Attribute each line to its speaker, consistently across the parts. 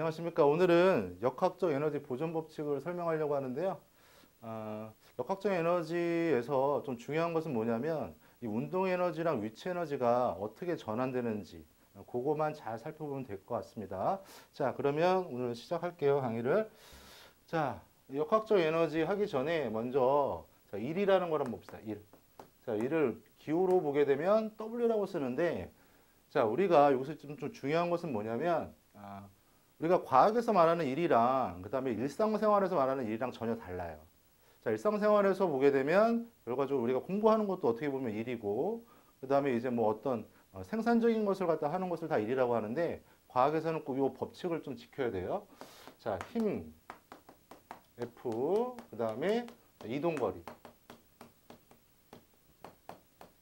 Speaker 1: 안녕하십니까. 오늘은 역학적 에너지 보존 법칙을 설명하려고 하는데요. 역학적 에너지에서 좀 중요한 것은 뭐냐면 이 운동 에너지랑 위치 에너지가 어떻게 전환되는지 그거만 잘 살펴보면 될 것 같습니다. 자, 그러면 오늘 시작할게요, 강의를. 자, 역학적 에너지 하기 전에 먼저 자, 1이라는 걸 한번 봅시다. 1. 자, 1을 기호로 보게 되면 W라고 쓰는데 자, 우리가 여기서 좀 중요한 것은 뭐냐면 우리가 과학에서 말하는 일이랑 그 다음에 일상생활에서 말하는 일이랑 전혀 달라요. 자, 일상생활에서 보게 되면 결과적으로 우리가 공부하는 것도 어떻게 보면 일이고 그 다음에 이제 뭐 어떤 생산적인 것을 갖다 하는 것을 다 일이라고 하는데 과학에서는 꼭 이 법칙을 좀 지켜야 돼요. 자, 힘 F 그 다음에 이동거리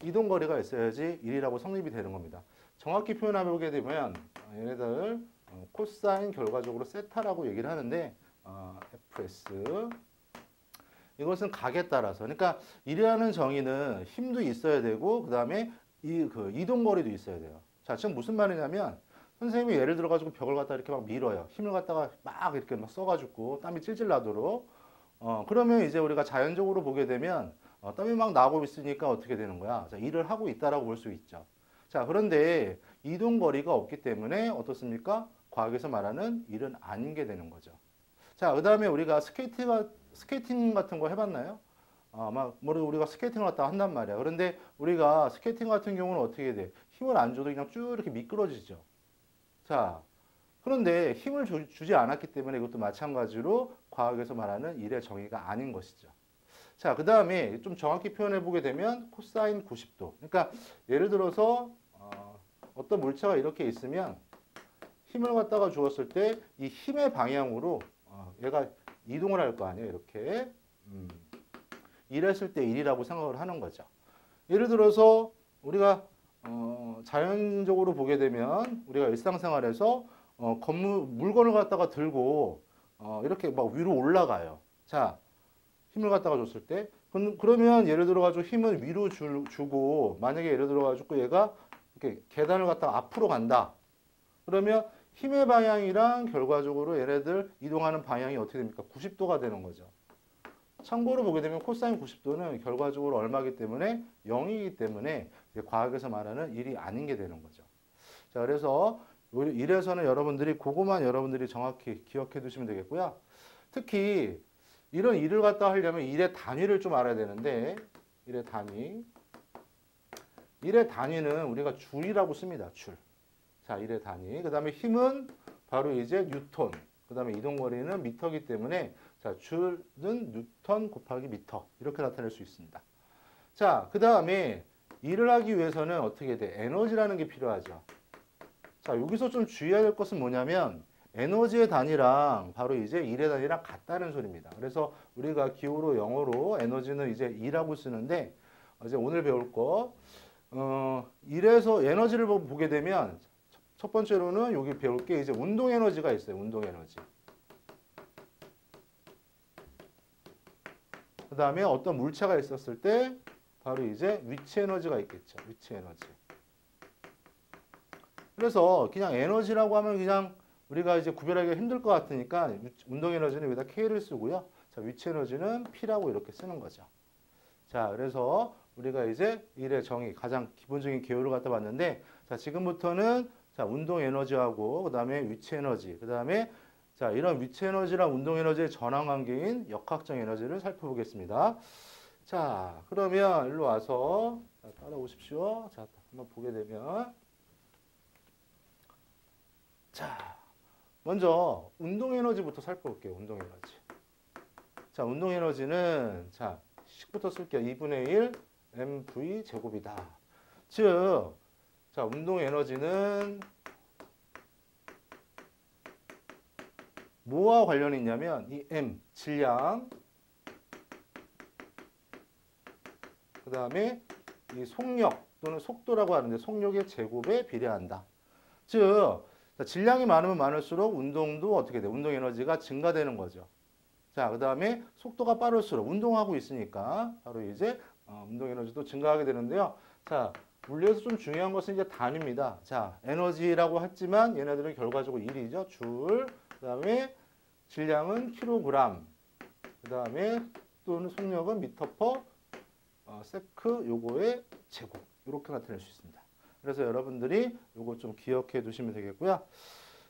Speaker 1: 이동거리가 있어야지 일이라고 성립이 되는 겁니다. 정확히 표현해보게 되면 얘네들 코사인 결과적으로 세타라고 얘기를 하는데 FS 이것은 각에 따라서 그러니까 일이라는 정의는 힘도 있어야 되고 그 다음에 이동거리도 있어야 돼요. 자, 지금 무슨 말이냐면 선생님이 예를 들어 가지고 벽을 갖다 이렇게 막 밀어요. 힘을 갖다가 막 이렇게 막 써가지고 땀이 찔찔 나도록 그러면 이제 우리가 자연적으로 보게 되면 땀이 막 나고 있으니까 어떻게 되는 거야? 자, 일을 하고 있다라고 볼 수 있죠. 자, 그런데 이동거리가 없기 때문에 어떻습니까? 과학에서 말하는 일은 아닌 게 되는 거죠. 자, 그 다음에 우리가 스케이팅 같은 거 해봤나요? 우리가 스케이팅을 갖다 한단 말이야. 그런데 우리가 스케이팅 같은 경우는 어떻게 돼? 힘을 안 줘도 그냥 쭉 이렇게 미끄러지죠. 자, 그런데 힘을 주지 않았기 때문에 이것도 마찬가지로 과학에서 말하는 일의 정의가 아닌 것이죠. 자, 그 다음에 좀 정확히 표현해 보게 되면 코사인 90도. 그러니까 예를 들어서 어떤 물체가 이렇게 있으면 힘을 갖다가 주었을 때 이 힘의 방향으로 얘가 이동을 할 거 아니에요. 이렇게 이랬을 때 일이라고 생각을 하는 거죠. 예를 들어서 우리가 자연적으로 보게 되면 우리가 일상생활에서 물건을 갖다가 들고 이렇게 막 위로 올라가요. 자, 힘을 갖다가 줬을 때 그러면 예를 들어 가지고 힘을 위로 주고 만약에 예를 들어 가지고 얘가 이렇게 계단을 갖다가 앞으로 간다. 그러면 힘의 방향이랑 결과적으로 얘네들 이동하는 방향이 어떻게 됩니까? 90도가 되는 거죠. 참고로 보게 되면 코사인 90도는 결과적으로 얼마이기 때문에 0이기 때문에 과학에서 말하는 일이 아닌 게 되는 거죠. 자, 그래서 이래서는 여러분들이 그거만 여러분들이 정확히 기억해 두시면 되겠고요. 특히 이런 일을 갖다 하려면 일의 단위를 좀 알아야 되는데 일의 단위는 우리가 줄이라고 씁니다. 줄. 자, 일의 단위. 그 다음에 힘은 바로 이제 뉴턴. 그 다음에 이동거리는 미터이기 때문에 자, 줄은 뉴턴 곱하기 미터. 이렇게 나타낼 수 있습니다. 자, 그 다음에 일을 하기 위해서는 어떻게 돼? 에너지라는 게 필요하죠. 자, 여기서 좀 주의해야 될 것은 뭐냐면 에너지의 단위랑 바로 이제 일의 단위랑 같다는 소리입니다. 그래서 우리가 기호로 영어로 에너지는 이제 E라고 쓰는데 이제 오늘 배울 거 일에서 에너지를 보게 되면 첫 번째로는 여기 배울 게 이제 운동 에너지가 있어요. 운동 에너지. 그 다음에 어떤 물체가 있었을 때 바로 이제 위치 에너지가 있겠죠. 위치 에너지. 그래서 그냥 에너지라고 하면 그냥 우리가 이제 구별하기가 힘들 것 같으니까 운동 에너지는 여기다 K를 쓰고요. 자, 위치 에너지는 P라고 이렇게 쓰는 거죠. 자, 그래서 우리가 이제 일의 정의, 가장 기본적인 개요를 갖다 봤는데 자, 지금부터는 자, 운동 에너지하고 그다음에 위치 에너지, 그다음에 자, 이런 위치 에너지랑 운동 에너지의 전환 관계인 역학적 에너지를 살펴보겠습니다. 자, 그러면 일로 와서 자, 따라오십시오. 자, 한번 보게 되면 자, 먼저 운동 에너지부터 살펴볼게요. 운동 에너지. 자, 운동 에너지는 자, 식부터 쓸게요. 2분의 1 mv 제곱이다. 즉, 자, 운동 에너지는 뭐와 관련이 있냐면 이 m 질량 그 다음에 이 속력 또는 속도라고 하는데 속력의 제곱에 비례한다. 즉, 자, 질량이 많으면 많을수록 운동도 어떻게 돼? 운동 에너지가 증가되는 거죠. 자, 그 다음에 속도가 빠를수록 운동하고 있으니까 바로 이제 운동 에너지도 증가하게 되는데요. 자, 물리에서 좀 중요한 것은 이제 단위입니다. 자, 에너지라고 했지만 얘네들은 결과적으로 일이죠. 줄, 그다음에 질량은 킬로그램. 그다음에 또는 속력은 미터 퍼 세크 요거의 제곱. 이렇게 나타낼 수 있습니다. 그래서 여러분들이 요거 좀 기억해 두시면 되겠고요.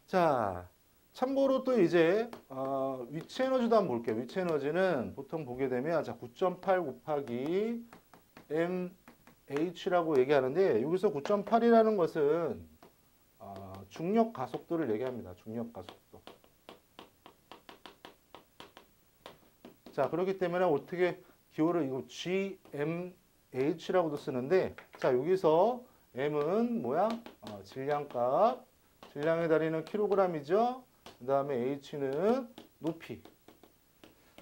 Speaker 1: 자, 참고로 또 이제 위치 에너지도 한번 볼게요. 위치 에너지는 보통 보게 되면 자 9.8 곱하기 mh라고 얘기하는데 여기서 9.8이라는 것은 중력 가속도를 얘기합니다. 중력 가속도. 자, 그렇기 때문에 어떻게 기호를 이거 gmh라고도 쓰는데 자, 여기서 m은 뭐야? 질량값. 질량의 다리는 킬로그램이죠. 그 다음에 h는 높이.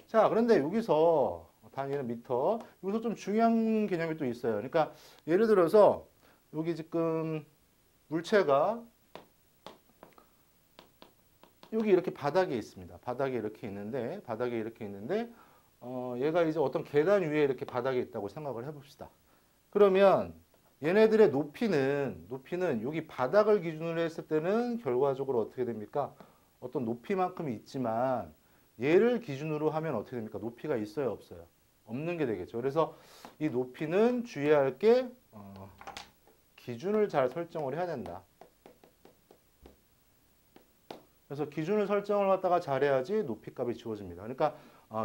Speaker 1: 자, 그런데 여기서 단위는 미터. 여기서 좀 중요한 개념이 또 있어요. 그러니까 예를 들어서 여기 지금 물체가 여기 이렇게 바닥에 있습니다. 바닥에 이렇게 있는데 얘가 이제 어떤 계단 위에 이렇게 바닥에 있다고 생각을 해봅시다. 그러면 얘네들의 높이는 여기 바닥을 기준으로 했을 때는 결과적으로 어떻게 됩니까? 어떤 높이만큼이 있지만 얘를 기준으로 하면 어떻게 됩니까? 높이가 있어요, 없어요? 없는 게 되겠죠. 그래서 이 높이는 주의해야 할 게 기준을 잘 설정을 해야 된다. 그래서 기준을 설정을 갖다가 잘해야지 높이값이 주어집니다. 그러니까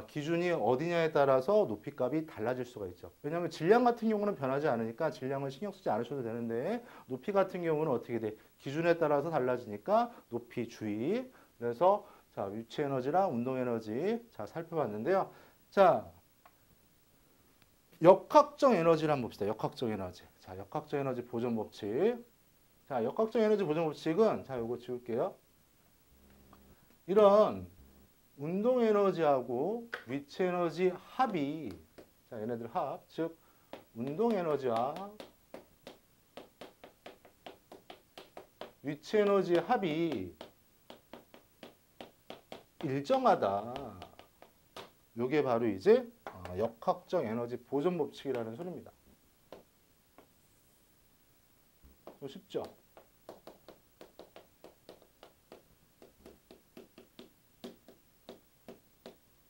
Speaker 1: 기준이 어디냐에 따라서 높이값이 달라질 수가 있죠. 왜냐하면 질량 같은 경우는 변하지 않으니까 질량은 신경 쓰지 않으셔도 되는데 높이 같은 경우는 어떻게 돼? 기준에 따라서 달라지니까 높이 주의. 그래서 자, 위치 에너지랑 운동 에너지 자, 살펴봤는데요. 자, 역학적 에너지를 한번 봅시다. 역학적 에너지. 자, 역학적 에너지 보존 법칙. 자, 역학적 에너지 보존 법칙은 자, 요거 지울게요. 이런 운동 에너지하고 위치 에너지 합이 자, 얘네들 합, 즉 운동 에너지와 위치 에너지 합이 일정하다. 요게 바로 이제 역학적 에너지 보존 법칙이라는 소리입니다. 쉽죠?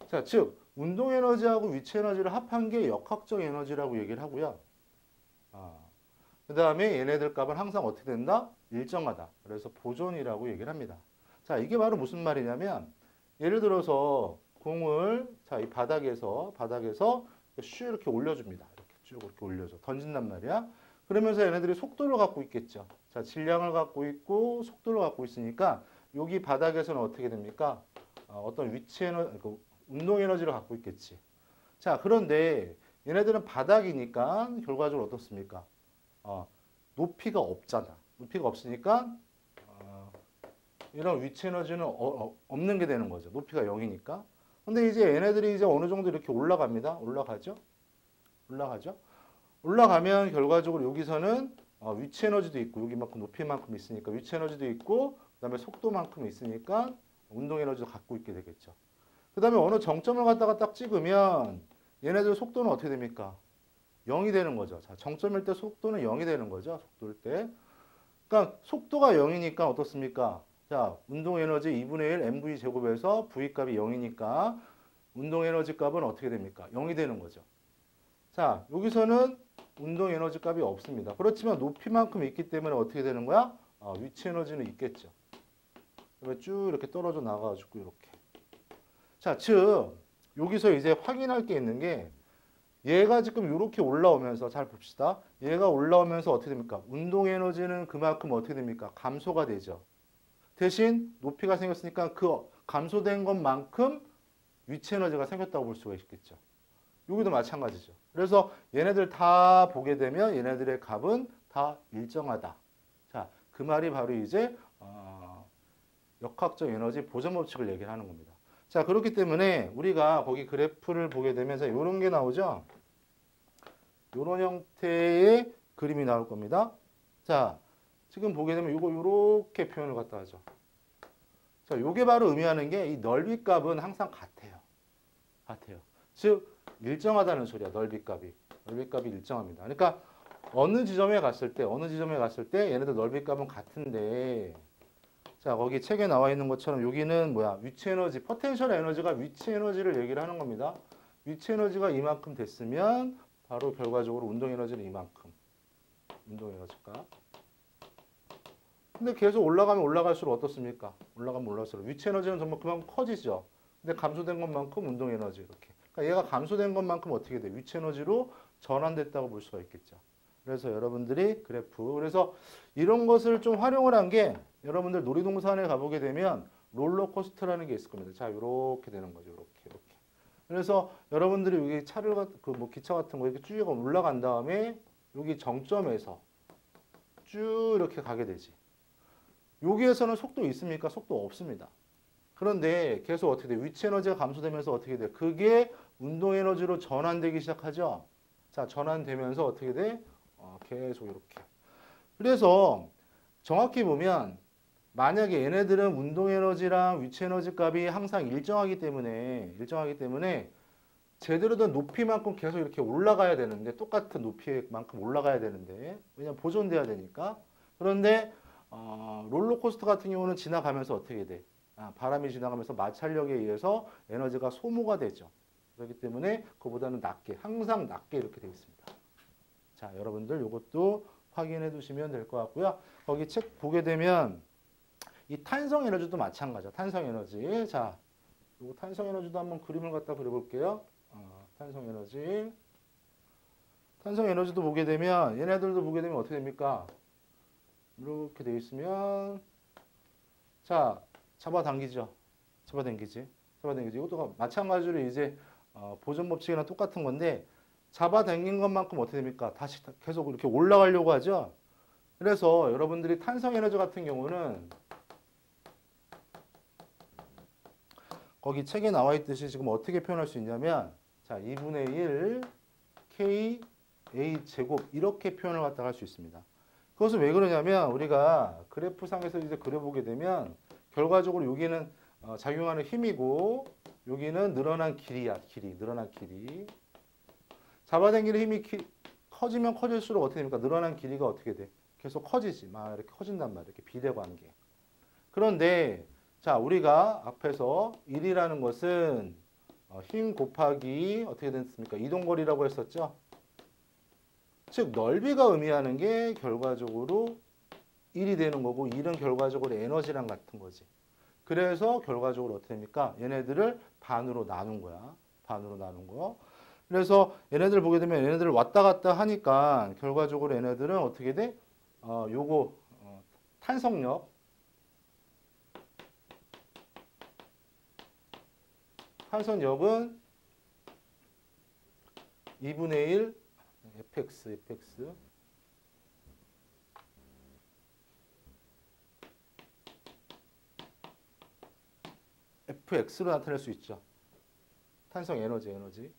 Speaker 1: 자, 즉 운동 에너지하고 위치 에너지를 합한 게 역학적 에너지라고 얘기를 하고요. 그 다음에 얘네들 값은 항상 어떻게 된다? 일정하다. 그래서 보존이라고 얘기를 합니다. 자, 이게 바로 무슨 말이냐면 예를 들어서 공을 자, 이 바닥에서 슈 이렇게 올려줍니다. 이렇게 쭉 이렇게 올려줘. 던진단 말이야. 그러면서 얘네들이 속도를 갖고 있겠죠. 자, 질량을 갖고 있고 속도를 갖고 있으니까 여기 바닥에서는 어떻게 됩니까? 어떤 위치 에너지, 운동 에너지를 갖고 있겠지. 자, 그런데 얘네들은 바닥이니까 결과적으로 어떻습니까? 높이가 없잖아. 높이가 없으니까 이런 위치 에너지는 없는 게 되는 거죠. 높이가 0이니까. 근데 이제 얘네들이 이제 어느 정도 이렇게 올라갑니다. 올라가죠. 올라가면 결과적으로 여기서는 위치 에너지도 있고 여기만큼 높이만큼 있으니까 위치 에너지도 있고 그다음에 속도만큼 있으니까 운동 에너지도 갖고 있게 되겠죠. 그다음에 어느 정점을 갖다가 딱 찍으면 얘네들 속도는 어떻게 됩니까? 0이 되는 거죠. 자, 정점일 때 속도는 0이 되는 거죠. 속도일 때. 그러니까 속도가 0이니까 어떻습니까? 자, 운동 에너지 2분의 1 mv 제곱에서 v 값이 0이니까 운동 에너지 값은 어떻게 됩니까? 0이 되는 거죠. 자, 여기서는 운동 에너지 값이 없습니다. 그렇지만 높이만큼 있기 때문에 어떻게 되는 거야? 위치 에너지는 있겠죠. 그러면 쭉 이렇게 떨어져 나가가지고 이렇게. 자, 즉 여기서 이제 확인할 게 있는 게 얘가 지금 이렇게 올라오면서 잘 봅시다. 얘가 올라오면서 어떻게 됩니까? 운동 에너지는 그만큼 어떻게 됩니까? 감소가 되죠. 대신 높이가 생겼으니까 그 감소된 것만큼 위치 에너지가 생겼다고 볼 수가 있겠죠. 여기도 마찬가지죠. 그래서 얘네들 다 보게 되면 얘네들의 값은 다 일정하다. 자, 그 말이 바로 이제 역학적 에너지 보존 법칙을 얘기를 하는 겁니다. 자, 그렇기 때문에 우리가 거기 그래프를 보게 되면 이런 게 나오죠. 이런 형태의 그림이 나올 겁니다. 자, 지금 보게 되면 이거 이렇게 표현을 갖다 하죠. 자, 이게 바로 의미하는 게 이 넓이 값은 항상 같아요. 즉 일정하다는 소리야. 넓이 값이 일정합니다. 그러니까 어느 지점에 갔을 때 얘네들 넓이 값은 같은데 자, 거기 책에 나와 있는 것처럼 여기는 뭐야? 위치 에너지, 포텐셜 에너지가 위치 에너지를 얘기를 하는 겁니다. 위치 에너지가 이만큼 됐으면 바로 결과적으로 운동 에너지는 이만큼. 운동 에너지가. 근데 계속 올라가면 올라갈수록 어떻습니까? 올라가면 올라갈수록 위치 에너지는 정말 그만큼 커지죠. 근데 감소된 것만큼 운동 에너지 이렇게. 그러니까 얘가 감소된 것만큼 어떻게 돼? 위치 에너지로 전환됐다고 볼 수가 있겠죠. 그래서 여러분들이 그래프. 그래서 이런 것을 좀 활용을 한 게 여러분들 놀이동산에 가보게 되면 롤러코스터라는 게 있을 겁니다. 자, 이렇게 되는 거죠. 이렇게. 그래서 여러분들이 여기 차를 뭐 기차 같은 거 이렇게 쭉 올라간 다음에 여기 정점에서 쭉 이렇게 가게 되지. 여기에서는 속도 있습니까? 속도 없습니다. 그런데 계속 어떻게 돼? 위치 에너지가 감소되면서 어떻게 돼? 그게 운동 에너지로 전환되기 시작하죠. 자, 전환되면서 어떻게 돼? 계속 이렇게. 그래서 정확히 보면 만약에 얘네들은 운동 에너지랑 위치 에너지 값이 항상 일정하기 때문에 제대로 된 높이만큼 계속 이렇게 올라가야 되는데 똑같은 높이만큼 올라가야 되는데 왜냐면 보존돼야 되니까. 그런데 롤러코스터 같은 경우는 지나가면서 어떻게 돼? 바람이 지나가면서 마찰력에 의해서 에너지가 소모가 되죠. 그렇기 때문에 그보다는 낮게, 항상 낮게 이렇게 되어 있습니다. 자, 여러분들 이것도 확인해 두시면 될 것 같고요. 거기 책 보게 되면 이 탄성 에너지도 마찬가지야. 탄성 에너지. 자, 요 탄성 에너지도 한번 그림을 갖다 그려볼게요. 탄성 에너지. 탄성 에너지도 보게 되면 얘네들도 보게 되면 어떻게 됩니까? 이렇게 되어 있으면 자, 잡아당기죠. 잡아당기지. 이것도 마찬가지로 이제 보존 법칙이랑 똑같은 건데 잡아당긴 것만큼 어떻게 됩니까? 다시 계속 이렇게 올라가려고 하죠. 그래서 여러분들이 탄성 에너지 같은 경우는 거기 책에 나와 있듯이 지금 어떻게 표현할 수 있냐면 자, 2분의 1 K A 제곱 이렇게 표현을 갖다가 할 수 있습니다. 그것은 왜 그러냐면 우리가 그래프상에서 이제 그려보게 되면 결과적으로 여기는 작용하는 힘이고 여기는 늘어난 길이야. 늘어난 길이. 잡아당기는 힘이 커지면 커질수록 어떻게 됩니까? 늘어난 길이가 어떻게 돼? 계속 커지지. 막 이렇게 커진단 말이야. 이렇게 비례관계. 그런데 자, 우리가 앞에서 1이라는 것은 힘 곱하기 어떻게 됐습니까? 이동거리라고 했었죠. 즉 넓이가 의미하는 게 결과적으로 1이 되는 거고 1은 결과적으로 에너지랑 같은 거지. 그래서 결과적으로 어떻게 됩니까? 얘네들을 반으로 나눈 거야. 반으로 나눈 거. 그래서 얘네들 보게 되면 얘네들 왔다 갔다 하니까 결과적으로 얘네들은 어떻게 돼? 요거 탄성력. 탄성력은 2분의 1 fx fx로 나타낼 수 있죠. 탄성 에너지.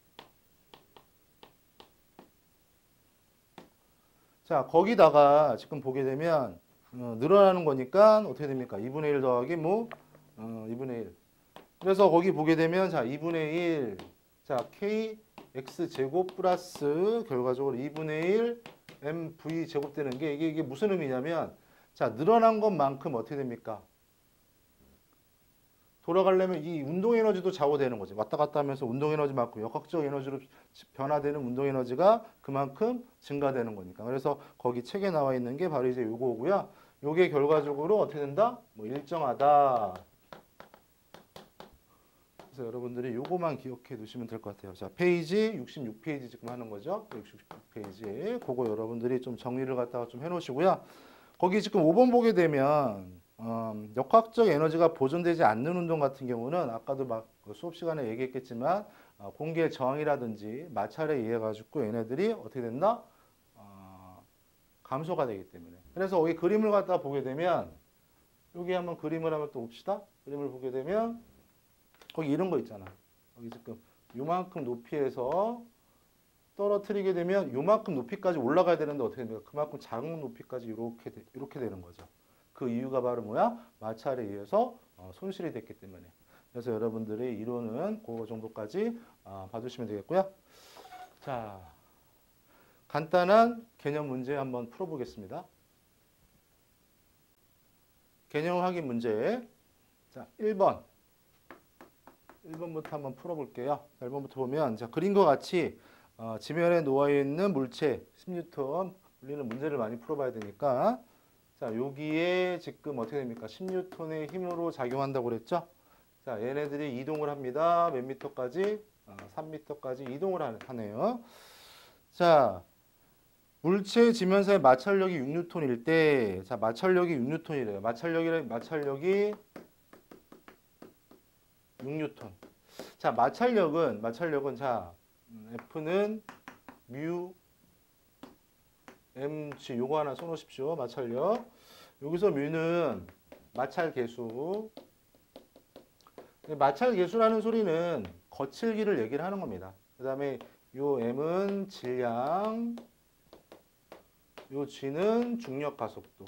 Speaker 1: 자, 거기다가 지금 보게 되면 늘어나는 거니까 어떻게 됩니까? 2분의 1 더하기 뭐 2분의 1. 그래서 거기 보게 되면 자, 2분의 1 자, kx 제곱 플러스 결과적으로 2분의 1 mv 제곱 되는 게 이게 무슨 의미냐면 자, 늘어난 것만큼 어떻게 됩니까? 돌아가려면 이 운동 에너지도 좌우되는 거지. 왔다 갔다 하면서 운동 에너지만큼 역학적 에너지로 변화되는 운동 에너지가 그만큼 증가되는 거니까. 그래서 거기 책에 나와 있는 게 바로 이제 요거고요. 요게 결과적으로 어떻게 된다? 뭐 일정하다. 그래서 여러분들이 요거만 기억해 두시면 될 것 같아요. 자, 페이지 66페이지 지금 하는 거죠. 66페이지. 그거 여러분들이 좀 정리를 갖다가 좀 해 놓으시고요. 거기 지금 5번 보게 되면 역학적 에너지가 보존되지 않는 운동 같은 경우는 아까도 막 수업 시간에 얘기했겠지만 공기의 저항이라든지 마찰에 의해 가지고 얘네들이 어떻게 된다? 감소가 되기 때문에. 그래서 여기 그림을 갖다 보게 되면 여기 한번 그림을 한번 또 봅시다. 그림을 보게 되면 거기 이런 거 있잖아. 여기 지금 요만큼 높이에서 떨어뜨리게 되면 요만큼 높이까지 올라가야 되는데 어떻게 됩니까? 그만큼 작은 높이까지 이렇게 되는 거죠. 그 이유가 바로 뭐야? 마찰에 의해서 손실이 됐기 때문에. 그래서 여러분들의 이론은 그 정도까지 봐주시면 되겠고요. 자, 간단한 개념 문제 한번 풀어보겠습니다. 개념 확인 문제. 자, 1번부터 한번 풀어볼게요. 1번부터 보면 자, 그림과 같이 지면에 놓여있는 물체 10N 물리는 문제를 많이 풀어봐야 되니까 자, 여기에 지금 어떻게 됩니까? 10N의 힘으로 작용한다고 그랬죠? 자, 얘네들이 이동을 합니다. 몇 미터까지? 3m까지 이동을 하네요. 자, 물체 지면사의 마찰력이 6N일 때, 자, 마찰력이 6N이래요. 마찰력이 6N. 자, 마찰력은 자, F는 뮤 mg 요거 하나 써놓으십시오. 마찰력. 여기서 뮤는 마찰 계수. 마찰 계수라는 소리는 거칠기를 얘기를 하는 겁니다. 그 다음에 요 m은 질량, 요 g는 중력 가속도.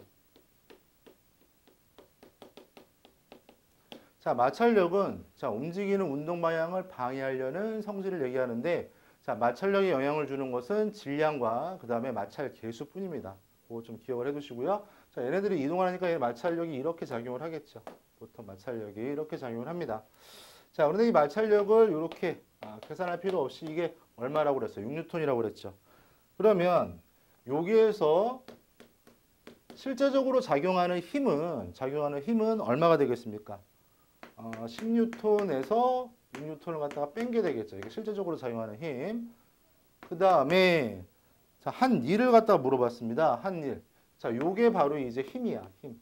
Speaker 1: 자, 마찰력은 자, 움직이는 운동 방향을 방해하려는 성질을 얘기하는데 자, 마찰력에 영향을 주는 것은 질량과 그 다음에 마찰 계수뿐입니다. 그거 좀 기억을 해두시고요. 자, 얘네들이 이동하니까 얘 마찰력이 이렇게 작용을 하겠죠. 보통 마찰력이 이렇게 작용을 합니다. 자, 그런데 이 마찰력을 이렇게 계산할 필요 없이 이게 얼마라고 그랬어요? 6N이라고 그랬죠. 그러면 여기에서 실제적으로 작용하는 힘은 얼마가 되겠습니까? 10N에서 6N을 갖다가 뺀 게 되겠죠. 이게 실제적으로 작용하는 힘. 그 다음에 자, 한 일을 갖다가 물어봤습니다. 한 일. 자, 요게 바로 이제 힘이야. 힘.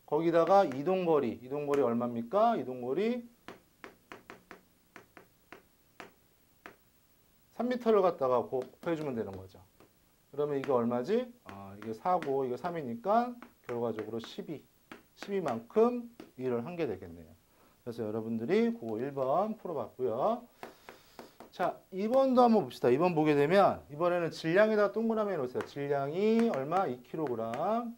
Speaker 1: 거기다가 이동거리 얼마입니까? 이동거리 3m를 갖다가 곱해주면 되는 거죠. 그러면 이게 얼마지? 이게 4고 이게 3이니까 결과적으로 12만큼 일을 한 게 되겠네요. 그래서 여러분들이 그거 1번 풀어봤고요. 자, 2번도 한번 봅시다. 2번 보게 되면 이번에는 질량에다 동그라미 해놓으세요. 질량이 얼마? 2kg.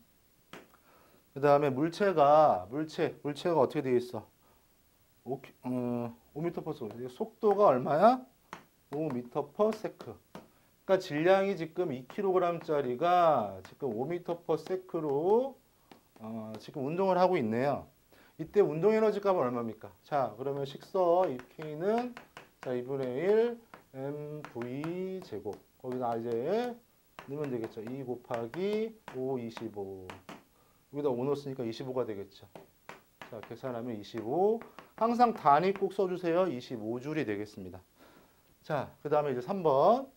Speaker 1: 그 다음에 물체가 어떻게 되어 있어? 5m/s. 속도가 얼마야? 5m/s. 그러니까 질량이 지금 2kg짜리가 지금 5m/s로 지금 운동을 하고 있네요. 이때 운동 에너지 값은 얼마입니까? 자, 그러면 식서 이 K는 자, 2분의 1 mv 제곱. 거기다 이제 넣으면 되겠죠. 2 곱하기 5, 25. 여기다 5 넣었으니까 25가 되겠죠. 자, 계산하면 25. 항상 단위 꼭 써주세요. 25줄이 되겠습니다. 자, 그 다음에 이제 3번.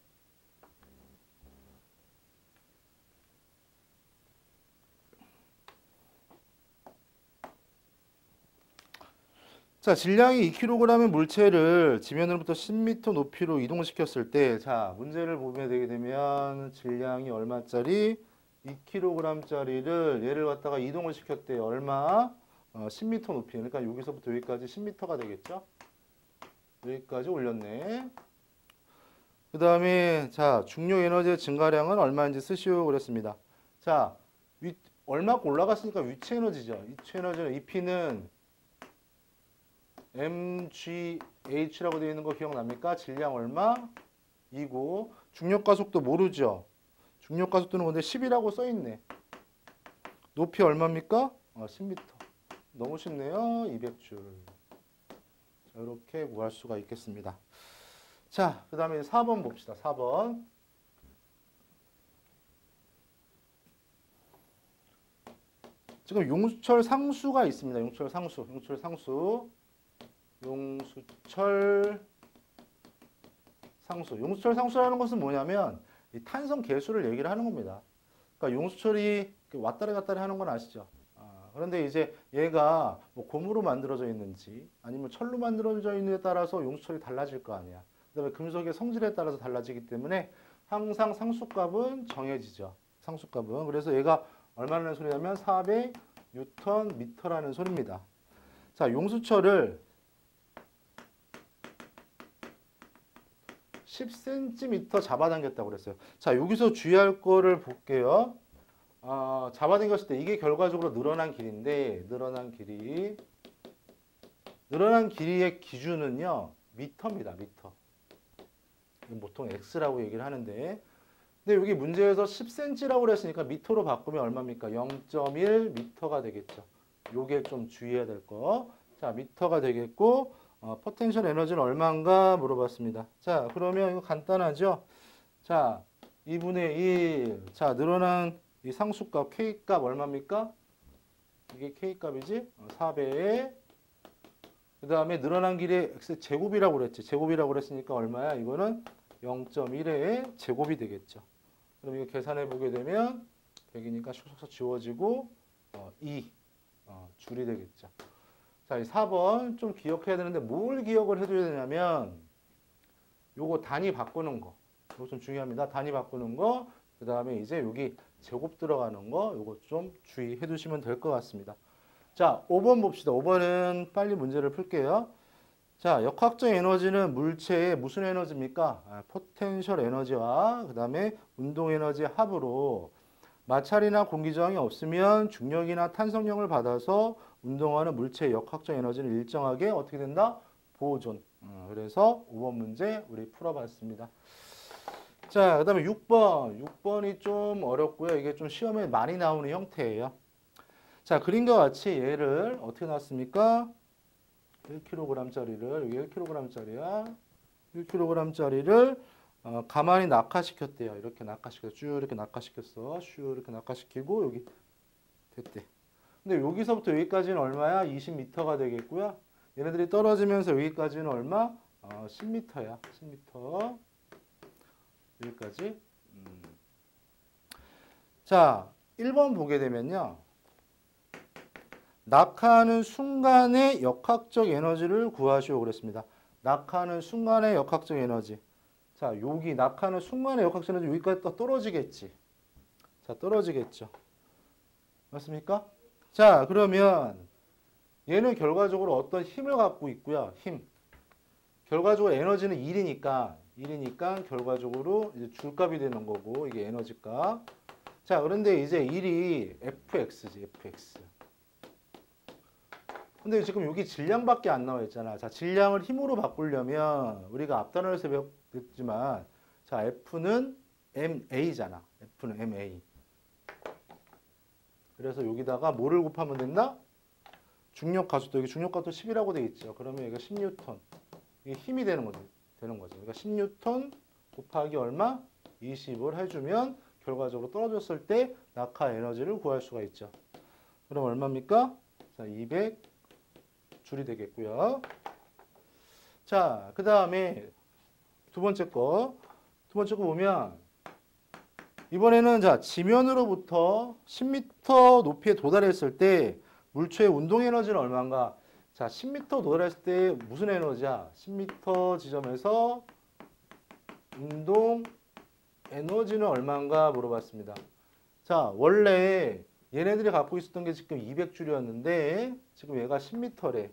Speaker 1: 자, 질량이 2kg의 물체를 지면으로부터 10m 높이로 이동시켰을 때, 자, 문제를 보게 되게 되면 질량이 얼마짜리? 2kg짜리를 얘를 갖다가 이동을 시켰대요. 얼마? 10m 높이. 그러니까 여기서부터 여기까지 10m가 되겠죠? 여기까지 올렸네. 그 다음에 자, 중력 에너지의 증가량은 얼마인지 쓰시오 그랬습니다. 자, 얼마큼 올라갔으니까 위치 에너지죠. 위치 에너지는 EP는 mgh라고 되어 있는 거 기억납니까? 질량 얼마? 2고 중력 가속도 모르죠. 중력 가속도는 근데 10이라고 써 있네. 높이 얼마입니까? 10m. 너무 쉽네요. 200줄. 자, 이렇게 구할 수가 있겠습니다. 자, 그 다음에 4번 봅시다. 4번. 지금 용수철 상수가 있습니다. 용수철 상수. 용수철 상수라는 것은 뭐냐면 이 탄성 계수를 얘기를 하는 겁니다. 그러니까 용수철이 왔다리 갔다리 하는 건 아시죠? 그런데 이제 얘가 뭐 고무로 만들어져 있는지 아니면 철로 만들어져 있는데 따라서 용수철이 달라질 거 아니야. 그다음에 금속의 성질에 따라서 달라지기 때문에 항상 상수값은 정해지죠. 상수값은. 그래서 얘가 얼마라는 소리냐면 400Nm라는 소리입니다. 자, 용수철을 10cm 잡아당겼다고 그랬어요. 자, 여기서 주의할 거를 볼게요. 잡아당겼을 때 이게 결과적으로 늘어난 길인데 늘어난 길이의 기준은요. 미터입니다. 미터. 보통 X라고 얘기를 하는데 근데 여기 문제에서 10cm라고 그랬으니까 미터로 바꾸면 얼마입니까? 0.1m가 되겠죠. 요게 좀 주의해야 될 거. 자, 미터가 되겠고, 포텐셜 에너지는 얼마인가 물어봤습니다. 자, 그러면 이거 간단하죠? 자, 2분의 1. 자, 늘어난 이 상수값, K값 얼마입니까? 이게 K값이지? 4배에. 그 다음에 늘어난 길이 X 제곱이라고 그랬지. 제곱이라고 그랬으니까 얼마야? 이거는 0.1의 제곱이 되겠죠. 그럼 이거 계산해 보게 되면 100이니까 슉슉 지워지고 2 줄이 되겠죠. 자, 이 4번 좀 기억해야 되는데 뭘 기억을 해줘야 되냐면 요거 단위 바꾸는 거. 이거 좀 중요합니다. 단위 바꾸는 거. 그 다음에 이제 여기 제곱 들어가는 거. 요거 좀 주의해 두시면 될 것 같습니다. 자, 5번 봅시다. 5번은 빨리 문제를 풀게요. 자, 역학적 에너지는 물체의 무슨 에너지입니까? 포텐셜 에너지와 그 다음에 운동 에너지의 합으로 마찰이나 공기 저항이 없으면 중력이나 탄성력을 받아서 운동하는 물체의 역학적 에너지는 일정하게 어떻게 된다? 보존. 그래서 5번 문제 우리 풀어봤습니다. 자, 그 다음에 6번. 6번이 좀 어렵고요. 이게 좀 시험에 많이 나오는 형태예요. 자, 그림과 같이 얘를 어떻게 놨습니까? 1kg짜리를, 여기 1kg짜리야. 1kg짜리를 가만히 낙하시켰대요. 이렇게 낙하시켰어. 쭉 이렇게 낙하시켰어. 쭉 이렇게 낙하시키고 여기 됐대. 근데 여기서부터 여기까지는 얼마야? 20m가 되겠고요. 얘네들이 떨어지면서 여기까지는 얼마? 10m야. 10m. 여기까지. 자, 1번 보게 되면요. 낙하하는 순간의 역학적 에너지를 구하시오 그랬습니다. 낙하하는 순간의 역학적 에너지. 자, 여기 낙하하는 순간의 역학적 에너지 여기까지 또 떨어지겠지. 자, 떨어지겠죠. 맞습니까? 자, 그러면 얘는 결과적으로 어떤 힘을 갖고 있고요. 힘. 결과적으로 에너지는 1이니까 결과적으로 이제 줄값이 되는 거고 이게 에너지값. 자, 그런데 이제 1이 fx지, fx. 근데 지금 여기 질량밖에 안 나와 있잖아. 자, 질량을 힘으로 바꾸려면 우리가 앞단원에서 배웠지만 자, F는 MA잖아. F는 MA. 그래서 여기다가 뭐를 곱하면 된다? 중력 가속도. 여기 중력 가속도 10이라고 돼 있죠. 그러면 여기가 10뉴턴. 이게 힘이 되는 거죠. 그러니까 10뉴턴 곱하기 얼마? 20을 해주면 결과적으로 떨어졌을 때 낙하 에너지를 구할 수가 있죠. 그럼 얼마입니까? 자, 200 줄이 되겠고요. 자, 그 다음에 두 번째 거 보면 이번에는 자, 지면으로부터 10m 높이에 도달했을 때 물체의 운동 에너지는 얼마인가? 자, 10m 도달했을 때 무슨 에너지야? 10m 지점에서 운동 에너지는 얼마인가 물어봤습니다. 자, 원래 얘네들이 갖고 있었던 게 지금 200줄이었는데 지금 얘가 10m래.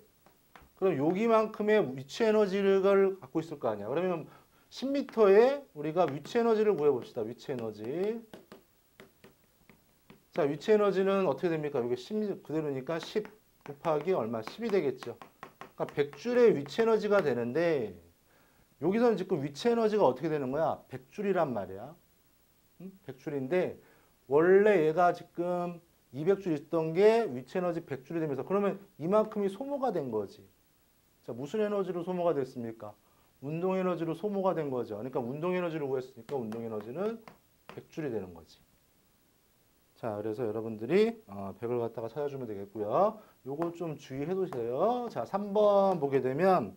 Speaker 1: 그럼 여기만큼의 위치 에너지를 갖고 있을 거 아니야. 그러면 10m에 우리가 위치 에너지를 구해봅시다. 위치 에너지. 자, 위치 에너지는 어떻게 됩니까? 여기 10 그대로니까 10 곱하기 얼마? 10이 되겠죠. 그러니까 100줄의 위치 에너지가 되는데 여기서는 지금 위치 에너지가 어떻게 되는 거야? 100줄이란 말이야. 100줄인데 원래 얘가 지금 200줄 있던 게 위치 에너지 100줄이 되면서 그러면 이만큼이 소모가 된 거지. 자, 무슨 에너지로 소모가 됐습니까? 운동 에너지로 소모가 된 거죠. 그러니까 운동 에너지를 구했으니까 운동 에너지는 100줄이 되는 거지. 자, 그래서 여러분들이 100을 갖다가 찾아주면 되겠고요. 요거 좀 주의해 두세요. 자, 3번 보게 되면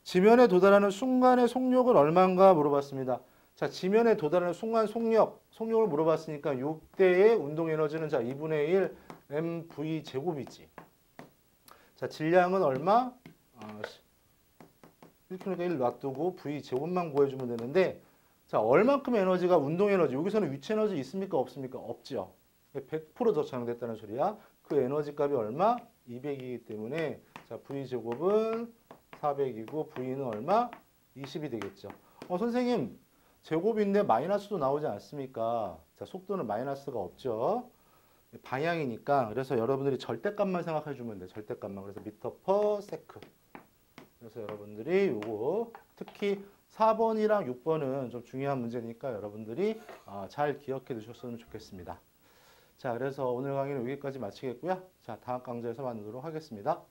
Speaker 1: 지면에 도달하는 순간의 속력은 얼마인가 물어봤습니다. 자, 지면에 도달하는 순간 속력을 물어봤으니까 이때의 운동 에너지는 자, 2분의 1 mv 제곱이지. 자, 질량은 얼마? 1kg니까 1 놔두고 v 제곱만 구해주면 되는데 자, 얼만큼 에너지가 운동 에너지, 여기서는 위치 에너지 있습니까? 없습니까? 없죠. 100% 저장됐다는 소리야. 그 에너지 값이 얼마? 200이기 때문에 자, v 제곱은 400이고 v는 얼마? 20이 되겠죠. 선생님 제곱인데 마이너스도 나오지 않습니까? 자, 속도는 마이너스가 없죠. 방향이니까. 그래서 여러분들이 절대값만 생각해 주면 돼. 절대값만. 그래서 미터 퍼 세크. 그래서 여러분들이 요거 특히 4번이랑 6번은 좀 중요한 문제니까 여러분들이 잘 기억해 두셨으면 좋겠습니다. 자, 그래서 오늘 강의는 여기까지 마치겠고요. 자, 다음 강좌에서 만나도록 하겠습니다.